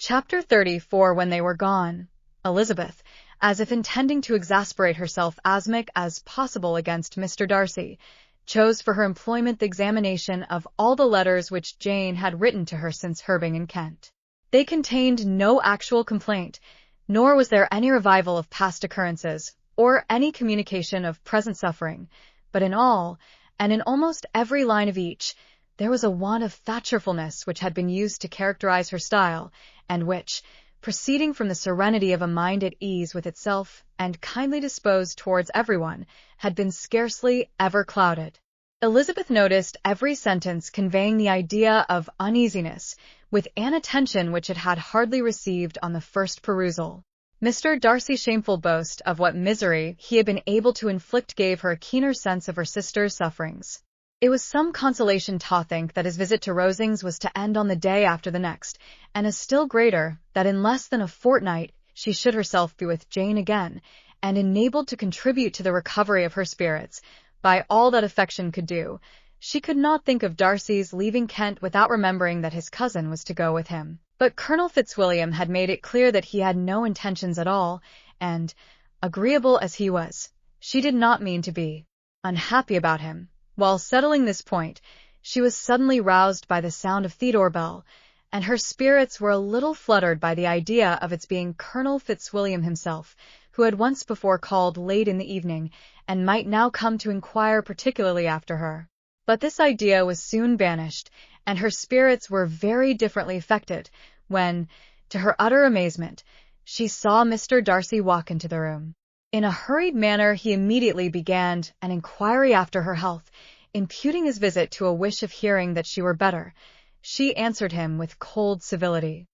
Chapter 34. When they were gone, Elizabeth, as if intending to exasperate herself as much as possible against Mr. Darcy, chose for her employment the examination of all the letters which Jane had written to her since her being in Kent. They contained no actual complaint, nor was there any revival of past occurrences, or any communication of present suffering, but in all, and in almost every line of each, there was a want of thatcherfulness which had been used to characterize her style, and which, proceeding from the serenity of a mind at ease with itself and kindly disposed towards everyone, had been scarcely ever clouded. Elizabeth noticed every sentence conveying the idea of uneasiness, with an attention which it had hardly received on the first perusal. Mr. Darcy's shameful boast of what misery he had been able to inflict gave her a keener sense of her sister's sufferings. It was some consolation to think that his visit to Rosings was to end on the day after the next, and a still greater, that in less than a fortnight she should herself be with Jane again, and enabled to contribute to the recovery of her spirits, by all that affection could do. She could not think of Darcy's leaving Kent without remembering that his cousin was to go with him. But Colonel Fitzwilliam had made it clear that he had no intentions at all, and, agreeable as he was, she did not mean to be unhappy about him. While settling this point, she was suddenly roused by the sound of the doorbell, and her spirits were a little fluttered by the idea of its being Colonel Fitzwilliam himself, who had once before called late in the evening, and might now come to inquire particularly after her. But this idea was soon banished, and her spirits were very differently affected, when, to her utter amazement, she saw Mr. Darcy walk into the room. In a hurried manner he immediately began an inquiry after her health, imputing his visit to a wish of hearing that she were better. She answered him with cold civility.